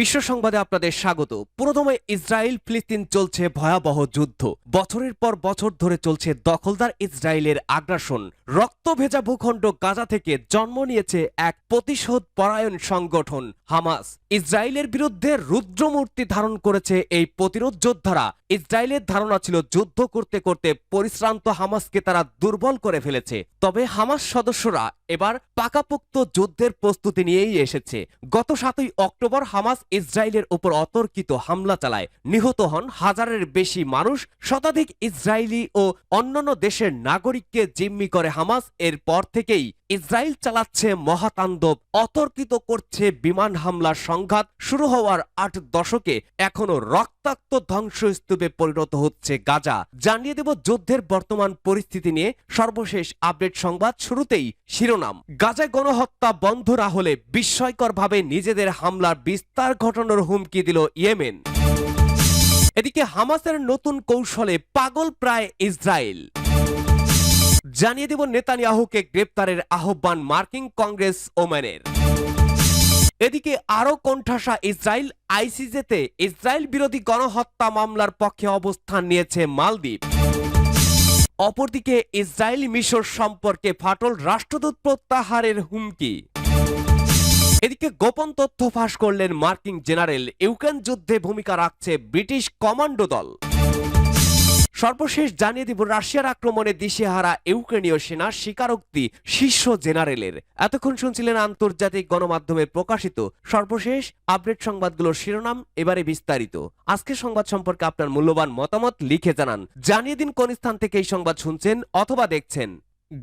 বিশ্ব সংবাদে আপনাদের স্বাগত। পুরোদমে ইসরায়েল ফিলিস্তিন চলছে ভয়াবহ যুদ্ধ। বছরের পর বছর ধরে চলছে দখলদার ইসরায়েলের আগ্রাসন। রক্ত ভেজা ভূখণ্ড গাজা থেকে জন্ম নিয়েছে এক প্রতিশোধ পরায়ণ সংগঠন হামাস। ইসরায়েলের বিরুদ্ধে রুদ্রমূর্তি ধারণ করেছে এই প্রতিরোধ যোদ্ধারা। ইসরায়েলের ধারণা ছিল যুদ্ধ করতে করতে পরিশ্রান্ত হামাসকে তারা দুর্বল করে ফেলেছে। তবে হামাস সদস্যরা এবার পাকাপোক্ত যুদ্ধের প্রস্তুতি নিয়েই এসেছে। গত 7ই অক্টোবর হামাস ইসরায়েলের উপর অতর্কিত হামলা চালায়। নিহত হন হাজারের বেশি মানুষ। শতাধিক ইসরায়েলি ও অন্যান্য দেশের নাগরিককে জিম্মি করে হামাস। এরপর থেকেই ইসরায়েল চালাচ্ছে মহাতাণ্ডব, অতর্কিত করছে বিমান হামলার সংঘাত। শুরু হওয়ার 8 দশকে এখনো রক্তাক্ত ধ্বংসস্তূপে পরিণত হচ্ছে গাজা। জানিয়ে দেব যুদ্ধের বর্তমান পরিস্থিতি নিয়ে সর্বশেষ আপডেট সংবাদ। শুরুতেই শিরোনাম। গাজায় গণহত্যা বন্ধ না হলে বিস্ময়করভাবে নিজেদের হামলার বিস্তার ঘটানোর হুমকি দিল ইয়েমেন। এদিকে হামাসের নতুন কৌশলে পাগল প্রায় ইসরায়েল। জানিয়ে দেব নেতানিয়াহুকে গ্রেপ্তারের আহ্বান মার্কিন কংগ্রেস ওমেনের। এদিকে আরো কোণঠাসা ইসরায়েল। আইসিজেতে ইসরায়েল বিরোধী গণহত্যা মামলার পক্ষে অবস্থান নিয়েছে মালদ্বীপ। অপরদিকে ইসরায়েল মিশর সম্পর্কে ফাটল, রাষ্ট্রদূত প্রত্যাহারের হুমকি। এদিকে গোপন তথ্য ফাঁস করলেন মার্কিন জেনারেল। ইউক্রেন যুদ্ধে ভূমিকা রাখছে ব্রিটিশ কমান্ডো দল। সর্বশেষ জানিয়ে দিব রাশিয়ার আক্রমণে দিশেহারা ইউক্রেনীয় সেনা, স্বীকারোক্তি শীর্ষ জেনারেলের। এতক্ষণ শুনছিলেন আন্তর্জাতিক গণমাধ্যমে প্রকাশিত সর্বশেষ আপডেট সংবাদগুলোর শিরোনাম। এবারে বিস্তারিত। আজকের সংবাদ সম্পর্কে আপনার মূল্যবান মতামত লিখে জানান। জানিয়ে দিন কোন স্থান থেকে এই সংবাদ শুনছেন অথবা দেখছেন।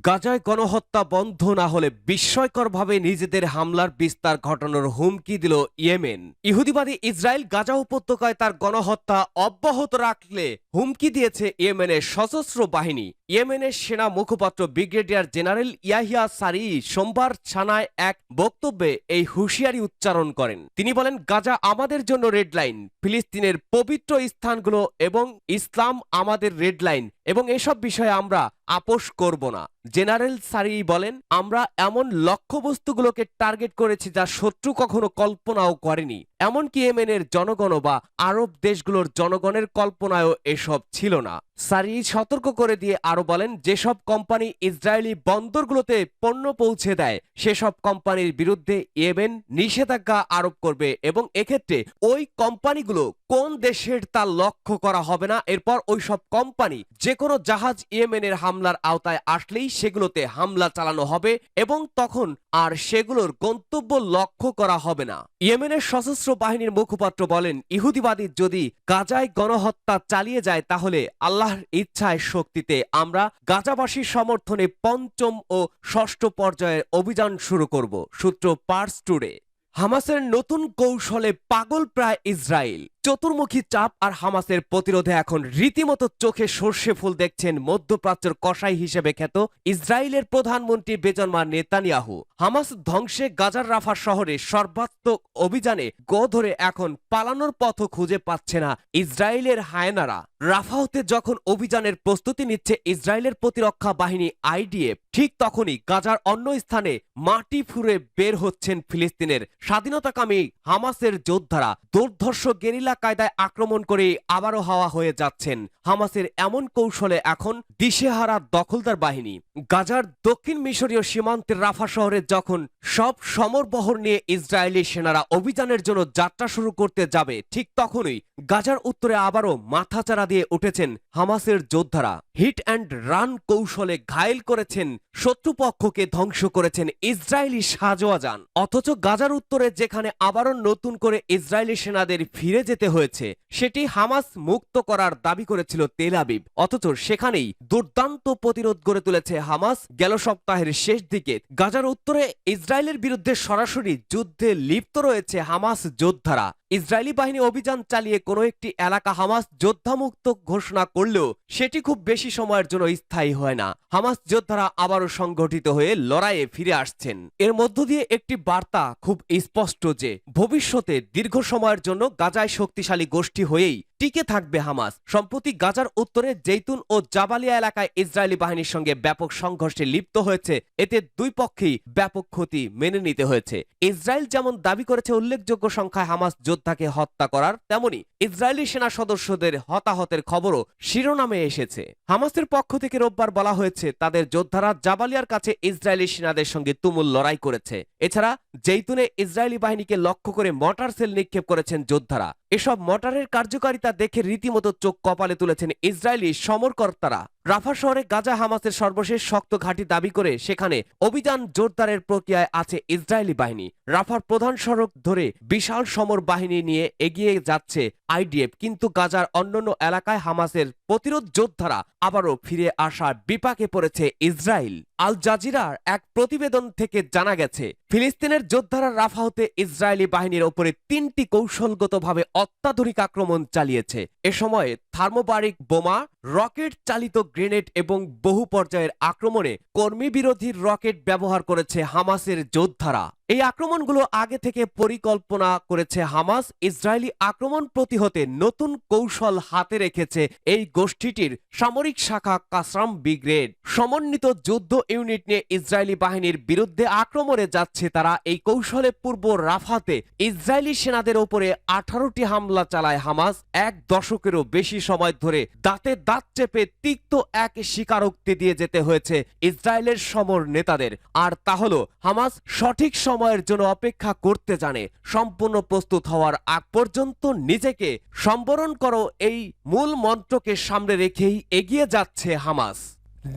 গাজায় গণহত্যা বন্ধ না হলে বিস্ময়করভাবে নিজেদের হামলার বিস্তার ঘটানোর হুমকি দিল ইয়েমেন। ইহুদিবাদী ইসরায়েল গাজা উপত্যকায় তার গণহত্যা অব্যাহত রাখলে হুমকি দিয়েছে ইয়েমেনের সশস্ত্র বাহিনী। ইয়েমেনের সেনা মুখপাত্র ব্রিগেডিয়ার জেনারেল ইয়াহিয়া সারি সোমবার ছানায় এক বক্তব্যে এই হুঁশিয়ারি উচ্চারণ করেন। তিনি বলেন, গাজা আমাদের জন্য রেড লাইন, ফিলিস্তিনের পবিত্র স্থানগুলো এবং ইসলাম আমাদের রেড লাইন, এবং এসব বিষয়ে আমরা আপোষ করব না। জেনারেল সারি বলেন, আমরা এমন লক্ষ্যবস্তুগুলোকে টার্গেট করেছি যা শত্রু কখনো কল্পনাও করেনি। এমনকি ইয়েমেনের জনগণ বা আরব দেশগুলোর জনগণের কল্পনায়ও এসব ছিল না। সারি সতর্ক করে দিয়ে আরো বলেন, যেসব কোম্পানি ইসরায়েলি বন্দরগুলোতে পণ্য পৌঁছে দেয় সেসব কোম্পানির বিরুদ্ধে ইয়েমেন নিষেধাজ্ঞা আরোপ করবে, এবং এক্ষেত্রে ওই কোম্পানিগুলো কোন দেশের তা লক্ষ্য করা হবে না। এরপর ওই সব কোম্পানি যে কোনো জাহাজ ইয়েমেনের হামলার আওতায় আসলেই সেগুলোতে হামলা চালানো হবে, এবং তখন আর সেগুলোর গন্তব্য লক্ষ্য করা হবে না। ইয়েমেনের সশস্ত্র বাহিনীর মুখপাত্র বলেন, ইহুদিবাদী যদি গাজায় গণহত্যা চালিয়ে যায় তাহলে আল্লাহর ইচ্ছায় শক্তিতে আমরা গাজাবাসীর সমর্থনে 5ম ও 6ষ্ঠ পর্যায়ের অভিযান শুরু করব। সূত্র পার্স টুডে। হামাসের নতুন কৌশলে পাগল প্রায় ইসরায়েল। চতুর্মুখী চাপ আর হামাসের প্রতিরোধে এখন রীতিমতো চোখে সর্ষে ফুল দেখছেন মধ্যপ্রাচ্যের কসাই হিসেবে খ্যাত ইসরায়েলের প্রধানমন্ত্রী বেঞ্জামিন নেতানিয়াহু। হামাস ধ্বংসে গাজার রাফা শহরে সর্বাত্মক অভিযানে গো ধরে এখন পালানোর পথও খুঁজে পাচ্ছে না ইসরায়েলের হায়নারা। রাফা হতে যখন অভিযানের প্রস্তুতি নিচ্ছে ইসরায়েলের প্রতিরক্ষা বাহিনী আইডিএফ, ঠিক তখনই গাজার অন্য স্থানে মাটি ফুঁড়ে বের হচ্ছেন ফিলিস্তিনের স্বাধীনতাকামী হামাসের যোদ্ধারা। দুর্ধর্ষ গেরিলা কায়দায় আক্রমণ করে আবারও হাওয়া হয়ে যাচ্ছেন হামাসের এমন কৌশলে এখন দিশেহারা দখলদার বাহিনী। গাজার দক্ষিণ মিশরীয় সীমান্তের রাফা শহরে যখন সব সমরবহর নিয়ে ইসরায়েলি সেনারা অভিযানের জন্য যাত্রা শুরু করতে যাবে, ঠিক তখনই গাজার উত্তরে আবারও মাথাচাড়া দিয়ে উঠেছেন হামাসের যোদ্ধারা। হিট অ্যান্ড রান কৌশলে ঘায়েল করেছেন শত্রুপক্ষকে, ধ্বংস করেছেন ইসরায়েলি সাজোয়াজান। অথচ গাজার উত্তরে যেখানে আবারও নতুন করে ইসরায়েলি সেনাদের ফিরে যেতে হয়েছে, সেটি হামাস মুক্ত করার দাবি করেছিল তেল আবিব। অথচ সেখানেই দুর্দান্ত প্রতিরোধ গড়ে তুলেছে হামাস। গেল সপ্তাহের শেষ দিকে গাজার উত্তরে ইসরায়েলের বিরুদ্ধে সরাসরি যুদ্ধে লিপ্ত রয়েছে হামাস যোদ্ধারা। ইসরায়েলি বাহিনী অভিযান চালিয়ে কোনো একটি এলাকা হামাস যোদ্ধামুক্ত ঘোষণা করলেও সেটি খুব বেশি সময়ের জন্য স্থায়ী হয় না। হামাস যোদ্ধারা আবারও সংগঠিত হয়ে লড়াইয়ে ফিরে আসছেন। এর মধ্য দিয়ে একটি বার্তা খুব স্পষ্ট যে ভবিষ্যতে দীর্ঘ সময়ের জন্য গাজায় শক্তিশালী গোষ্ঠী হয়েই টিকে থাকবে হামাস। সম্প্রতি গাজার উত্তরে জেইতুন ও জাবালিয়া এলাকায় ইসরায়েলি বাহিনীর সঙ্গে ব্যাপক সংঘর্ষে লিপ্ত হয়েছে। এতে দুই পক্ষেই ব্যাপক ক্ষতি মেনে নিতে হয়েছে। ইসরায়েল যেমন দাবি করেছে উল্লেখযোগ্য সংখ্যায় হামাস যোদ্ধাকে হত্যা করার, তেমনি ইসরায়েলি সেনা সদস্যদের হতাহতের খবরও শিরোনামে এসেছে। হামাসের পক্ষ থেকে রোববার বলা হয়েছে তাদের যোদ্ধারা জাবালিয়ার কাছে ইসরায়েলি সেনাদের সঙ্গে তুমুল লড়াই করেছে। এছাড়া জেইতুনে ইসরায়েলি বাহিনীকে লক্ষ্য করে মর্টার সেল নিক্ষেপ করেছেন যোদ্ধারা। এসব মর্টারের কার্যকারিতা দেখে রীতিমতো চোখ কপালে তুলেছেন ইসরায়েলি সমরকর্তারা। রাফা শহরে গাজা হামাসের সর্বশেষ শক্ত ঘাঁটি দাবি করে সেখানে অভিযান জোরদারের প্রক্রিয়ায় আছে ইসরায়েলি বাহিনী। রাফার প্রধান সড়ক ধরে বিশাল সমর বাহিনী নিয়ে এগিয়ে যাচ্ছে আইডিএফ, কিন্তু গাজার অন্যান্য এলাকায় হামাসের প্রতিরোধ যোদ্ধারা আবারও ফিরে আসার বিপাকে পড়েছে ইসরায়েল। আল জাজিরার এক প্রতিবেদন থেকে জানা গেছে ফিলিস্তিনের যোদ্ধারা রাফা হতে ইসরায়েলি বাহিনীর ওপরে 3টি কৌশলগতভাবে অত্যাধুনিক আক্রমণ চালিয়েছে। এ সময় থার্মোবারিক বোমা, রকেট চালিত গ্রেনেড এবং বহু পর্যায়ের আক্রমণে কর্মী বিরোধী রকেট ব্যবহার করেছে হামাসের যোদ্ধারা। এই আক্রমণগুলো আগে থেকে পরিকল্পনা করেছে হামাস। ইসরায়েলি আক্রমণ প্রতিহতে নতুন কৌশল হাতে রেখেছে এই গোষ্ঠীটির সামরিক শাখা কাসরাম ব্রিগেড। সমন্বিত যুদ্ধ ইউনিট নিয়ে ইসরায়েলি বাহিনীর বিরুদ্ধে আক্রমণে যাচ্ছে তারা। এই কৌশলে পূর্ব রাফাতে ইসরায়েলি সেনাদের উপরে 18টি হামলা চালায় হামাস। 1 দশকেরও বেশি সময় ধরে দাঁতে দাঁত চেপে তিক্ত এক স্বীকারোক্তি দিয়ে যেতে হয়েছে ইসরায়েলের সমর নেতাদের, আর তা হলো হামাস সঠিক সময়ের জন্য অপেক্ষা করতে জানে। সম্পূর্ণ প্রস্তুত হওয়ার আগ পর্যন্ত নিজেকে সম্বরণ করো, এই মূল মন্ত্রকে সামনে রেখেই এগিয়ে যাচ্ছে হামাস।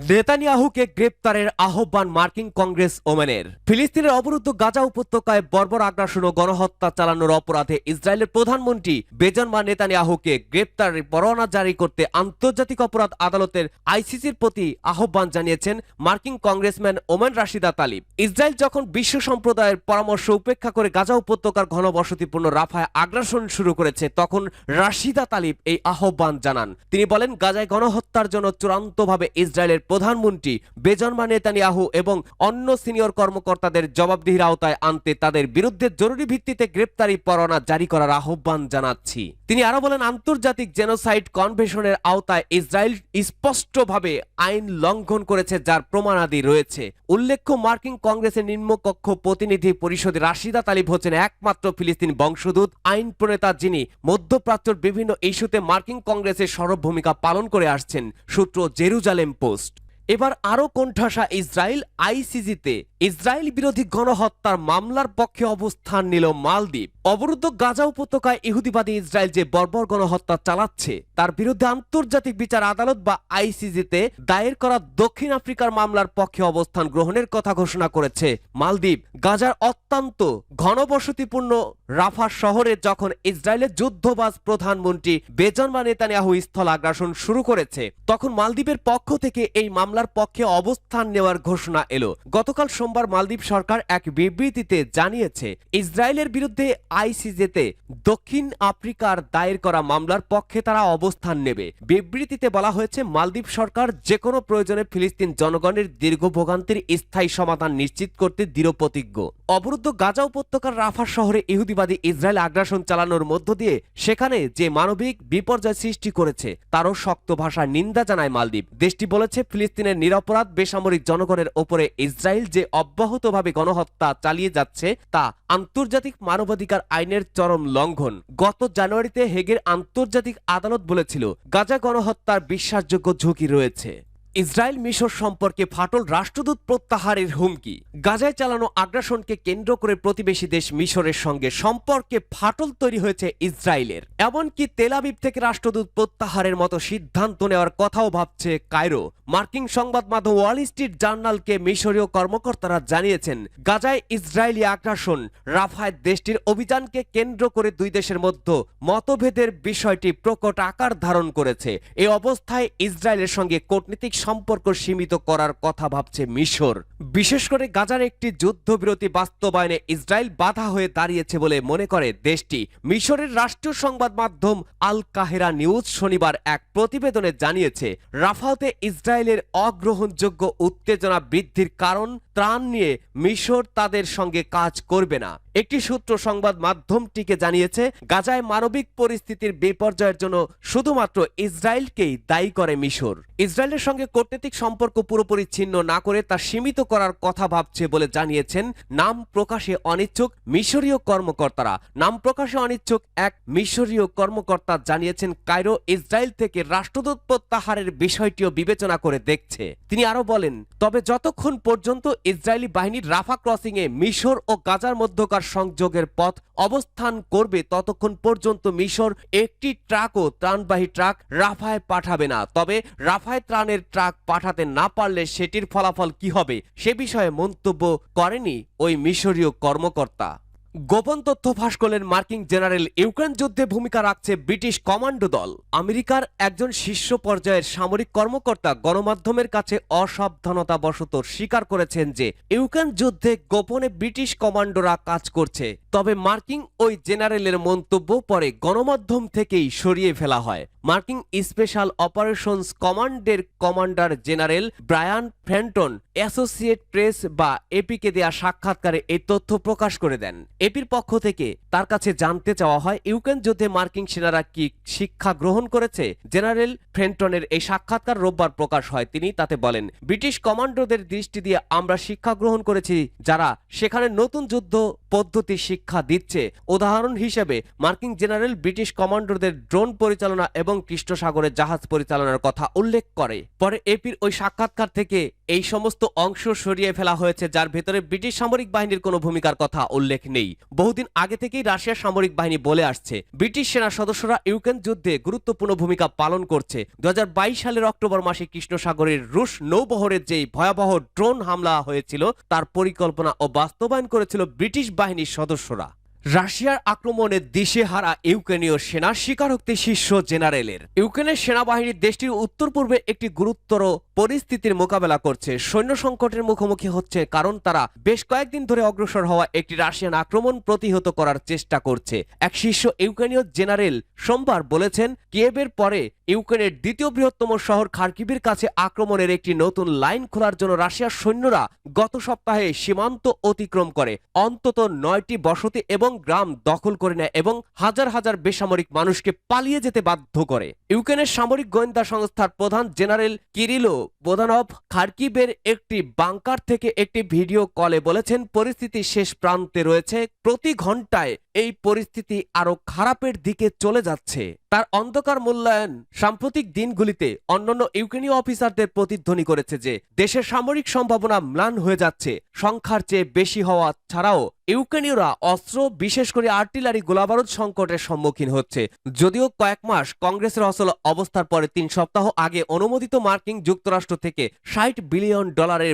নেতানিয়াহুকে গ্রেপ্তারের আহ্বান মার্কিন কংগ্রেস ওমেনের। ফিলিস্তিনের অবরুদ্ধ গাজা উপত্যকায় বর্বর আগ্রাসন ও গণহত্যা চালানোর অপরাধে ইসরায়েলের প্রধানমন্ত্রী বেঞ্জামিন নেতানিয়াহুকে গ্রেপ্তারের পরোয়ানা জারি করতে আন্তর্জাতিক অপরাধ আদালতের আইসিসির প্রতি আহ্বান জানিয়েছেন মার্কিন congressman women Rashida Talib. Israel যখন বিশ্ব সম্প্রদায়ের পরামর্শ উপেক্ষা করে গাজা উপত্যকার ঘনবসতিপূর্ণ রাফায় আগ্রাসন শুরু করেছে, তখন রাশিদা তালিব এই আহ্বান জানান। তিনি বলেন, গাজায় গণহত্যার জন্য চূড়ান্তভাবে ইসরায়েলের প্রধানমন্ত্রী বেঞ্জামিন নেতানিয়াহু এবং অন্য সিনিয়র কর্মকর্তাদের জবাবদিহির আওতায় আনতে তাদের বিরুদ্ধে জরুরি ভিত্তিতে গ্রেপ্তারি পরোয়ানা জারি করার আহ্বান জানাচ্ছি। তিনি আরো বলেন, আন্তর্জাতিক জেনোসাইড কনভেনশনের আওতায় ইসরায়েল স্পষ্টভাবে আইন লঙ্ঘন করেছে, যার প্রমাণাদি রয়েছে। উল্লেখ্য, মার্কিন কংগ্রেসের নিম্নকক্ষ প্রতিনিধি পরিষদে রাশিদা তালিব হচ্ছেন একমাত্র ফিলিস্তিন বংশোদ্ভূত আইন প্রণেতা যিনি মধ্যপ্রাচ্যের বিভিন্ন ইস্যুতে মার্কিন কংগ্রেসের সরব ভূমিকা পালন করে আসছেন। সূত্র জেরুজালেম পোস্ট। এবার আরো কোণঠাসা ইসরায়েল। আইসিজিতে ইসরায়েল বিরোধী গণহত্যার মামলার পক্ষে অবস্থান নিল মালদ্বীপ। অবরুদ্ধ গাজা উপত্যকায় ইহুদিবাদী ইসরায়েল যে বর্বর গণহত্যা চালাচ্ছে তার বিরুদ্ধে আন্তর্জাতিক বিচার আদালত বা আইসিজিতে দায়ের করা দক্ষিণ আফ্রিকার মামলার পক্ষে অবস্থান গ্রহণের কথা ঘোষণা করেছে মালদ্বীপ। গাজার অত্যন্ত ঘনবসতিপূর্ণ রাফা শহরে যখন ইসরায়েলের যুদ্ধবাজ প্রধানমন্ত্রী বেঞ্জামিন নেতানিয়াহু স্থল আগ্রাসন শুরু করেছে, তখন মালদ্বীপের পক্ষ থেকে এই মামলার পক্ষে অবস্থান নেওয়ার ঘোষণা এলো। গতকাল সোমবার মালদ্বীপ সরকার এক বিবৃতিতে জানিয়েছে ইসরায়েলের বিরুদ্ধে আইসিজেতে দক্ষিণ আফ্রিকার দায়ের করা মামলার পক্ষে তারা অবস্থান নেবে। বিবৃতিতে বলা হয়েছে, মালদ্বীপ সরকার যে কোনো প্রয়োজনে ফিলিস্তিন জনগণের দীর্ঘ ভোগান্তির স্থায়ী সমাধান নিশ্চিত করতে দৃঢ়প্রতিজ্ঞ। অবরুদ্ধ গাজা উপত্যকার রাফা শহরে ইহুদিবাদী ইসরায়েল আগ্রাসন চালানোর মধ্য দিয়ে সেখানে যে মানবিক বিপর্যয় সৃষ্টি করেছে তারও শক্ত ভাষায় নিন্দা জানায় মালদ্বীপ। দেশটি বলেছে, ফিলিস্তিনের নিরপরাধ বেসামরিক জনগণের ওপরে ইসরায়েল যে অব্যাহতভাবে গণহত্যা চালিয়ে যাচ্ছে তা আন্তর্জাতিক মানবাধিকার আইনের চরম লঙ্ঘন। গত জানুয়ারিতে হেগের আন্তর্জাতিক আদালত বলেছিল, গাজা গণহত্যার বিশ্বাসযোগ্য ঝুঁকি রয়েছে। ইসরায়েল মিশর সম্পর্কে ফাটল, রাষ্ট্রদূত প্রত্যাহারের হুমকি। গাজায় চালানো আগ্রাসনকে কেন্দ্র করে প্রতিবেশী দেশ মিশরের সঙ্গে সম্পর্কে ফাটল তৈরি হয়েছে ইসরায়েলের। এমনকি তেল আবিব থেকে রাষ্ট্রদূত প্রত্যাহারের মতো সিদ্ধান্ত নেওয়ার কথাও ভাবছে কায়রো। মার্কিন সংবাদ মাধ্যম ওয়াল স্ট্রিট জার্নালকে মিশরীয় কর্মকর্তারা জানিয়েছেন, গাজায় ইসরায়েলি আগ্রাসন রাফায় দেশটির অভিযানকে কেন্দ্র করে দুই দেশের মধ্যে মতভেদের বিষয়টি প্রকট আকার ধারণ করেছে। এই অবস্থায় ইসরায়েলের সঙ্গে কূটনীতিক সম্পর্ক সীমিত করার কথা ভাবছে মিশর। বিশেষ করে গাজার একটি যুদ্ধবিরতি বাস্তবায়নে ইসরায়েল বাধা হয়ে দাঁড়িয়েছে বলে মনে করে দেশটি। মিশরের রাষ্ট্রীয় সংবাদ মাধ্যম আল কাহেরা নিউজ শনিবার এক প্রতিবেদনে জানিয়েছে, রাফাতে ইসরায়েলের অগ্রহণযোগ্য উত্তেজনা বৃদ্ধির কারণ ত্রাণ নিয়ে মিশর তাদের সঙ্গে কাজ করবে না। একটি সূত্র সংবাদ মাধ্যমটিকে জানিয়েছে, গাজায় মানবিক পরিস্থিতির বিপর্যয়ের জন্য শুধুমাত্র ইসরায়েলকেই দায়ী করে মিশর। ইসরায়েলের সঙ্গে কূটনৈতিক সম্পর্ক পুরোপুরি ছিন্ন না করে তা সীমিত করার কথা ভাবছে বলে জানিয়েছেন নাম প্রকাশে অনিচ্ছুক মিশরীয় কর্মকর্তারা। নাম প্রকাশে অনিচ্ছুক এক মিশরীয় কর্মকর্তা জানিয়েছেন, কায়রো ইসরায়েল থেকে রাষ্ট্রদূত প্রত্যাহারের বিষয়টিও বিবেচনা করে দেখছে। তিনি আরো বলেন, তবে যতক্ষণ পর্যন্ত ইসরায়েলি বাহিনীর রাফা ক্রসিংয়ে মিশর ও গাজার মধ্যকার সংযোগের পথ অবস্থান করবে, ততক্ষণ পর্যন্ত মিশর একটি ট্রাক ও ত্রাণবাহী ট্রাক রাফায় পাঠাবে না। তবে রাফায় ত্রাণের ট্রাক পাঠাতে না পারলে সেটির ফলাফল কি হবে সে বিষয়ে মন্তব্য করেনি ওই মিশরীয় কর্মকর্তা। গোপন তথ্য ফাঁস করলেন মার্কিন জেনারেল। ইউক্রেন যুদ্ধে ভূমিকা রাখছে ব্রিটিশ কমান্ডো দল। আমেরিকার একজন শীর্ষ পর্যায়ের সামরিক কর্মকর্তা গণমাধ্যমের কাছে অসাবধানতাবশত স্বীকার করেছেন যে ইউক্রেন যুদ্ধে গোপনে ব্রিটিশ কমান্ডোরা কাজ করছে। তবে মার্কিন ওই জেনারেলের মন্তব্য পরে গণমাধ্যম থেকেই সরিয়ে ফেলা হয়। মার্কিন স্পেশাল অপারেশনস কমান্ডের commander general Brian Fenton associate press বা এপিকে দেয়া সাক্ষাৎকারে এই তথ্য প্রকাশ করে দেন। এপির পক্ষ থেকে তার কাছে জানতে চাওয়া হয়, ইউক্রেন যুদ্ধে মার্কিন সেনারা কি শিক্ষা গ্রহণ করেছে। জেনারেল ফেন্টনের এই সাক্ষাৎকার রোববার প্রকাশ হয়। তিনি তাতে বলেন, ব্রিটিশ কমান্ডোদের দৃষ্টি দিয়ে আমরা শিক্ষা গ্রহণ করেছি, যারা সেখানে নতুন যুদ্ধ পদ্ধতি শিক্ষা দিচ্ছে। উদাহরণ হিসেবে মার্কিন জেনারেল ব্রিটিশ কমান্ডোদের ড্রোন পরিচালনা এবং কৃষ্ণ সাগরে জাহাজ পরিচালনার কথা উল্লেখ করে। পরে এপির ওই সাক্ষাৎকার থেকে এই সমস্ত অংশ সরিয়ে ফেলা হয়েছে, যার ভেতরে ব্রিটিশ সামরিক বাহিনীর কোনো ভূমিকার কথা উল্লেখ নেই। বহুদিন আগে থেকেই রাশিয়ার সামরিক বাহিনী বলে আসছে, ব্রিটিশ সেনা সদস্যরা ইউক্রেন যুদ্ধে গুরুত্বপূর্ণ ভূমিকা পালন করছে। 2022 সালের অক্টোবর মাসে কৃষ্ণ সাগরের রুশ নৌবহরের যেই ভয়াবহ ড্রোন হামলা হয়েছিল তার পরিকল্পনা ও বাস্তবায়ন করেছিল ব্রিটিশ বাহিনীর সদস্যরা। রাশিয়ার আক্রমণে দিশেহারা ইউক্রেনীয় সেনা, স্বীকারোক্তি শীর্ষ জেনারেলের। ইউক্রেনের সেনাবাহিনী দেশটির উত্তর পূর্বে একটি গুরুতর পরিস্থিতির মোকাবেলা করছে। সৈন্য সংকটের মুখোমুখি হচ্ছে কারণ তারা বেশ কয়েকদিন ধরে অগ্রসর হওয়া একটি রাশিয়ান আক্রমণ প্রতিহত করার চেষ্টা করছে। এক শীর্ষ ইউক্রেনীয় জেনারেল সোমবার বলেছেন, কিয়েভের পরে ইউক্রেনের দ্বিতীয় বৃহত্তম শহর খার্কিভের কাছে আক্রমণের একটি নতুন লাইন খোলার জন্য রাশিয়ার সৈন্যরা গত সপ্তাহে সীমান্ত অতিক্রম করে অন্তত 9টি বসতি এবং গ্রাম দখল করে নেয় এবং হাজার হাজার বেসামরিক মানুষকে পালিয়ে যেতে বাধ্য করে। ইউক্রেনের সামরিক গোয়েন্দা সংস্থার প্রধান জেনারেল কিরিলো বোদানভ খার্কিভের একটি বাংকার থেকে একটি ভিডিও কলে বলেছেন, পরিস্থিতি শেষ প্রান্তে রয়েছে। প্রতি ঘন্টায় এই পরিস্থিতি আরো খারাপের দিকে চলে যাচ্ছে। তার অন্ধকার মূল্যায়ন সাম্প্রতিক দিনগুলিতে অন্যান্য ইউক্রেনীয় অফিসারদের প্রতিধ্বনি করেছে যে দেশের সামরিক সম্ভাবনা ম্লান হয়ে যাচ্ছে। সংখ্যার চেয়ে বেশি হওয়া ছাড়াও ইউক্রেনীয়রা অস্ত্র, বিশেষ করে আর্টিলারি, গোলাবারুদ সংকটের সম্মুখীন হচ্ছে। যদিও কয়েক মাস কংগ্রেসের অচল অবস্থার পরে 3 সপ্তাহ আগে অনুমোদিত মার্কিন যুক্তরাষ্ট্র থেকে $60 বিলিয়ন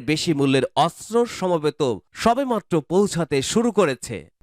বেশি মূল্যের অস্ত্র সমবেত সবেমাত্র পৌঁছাতে শুরু করেছে।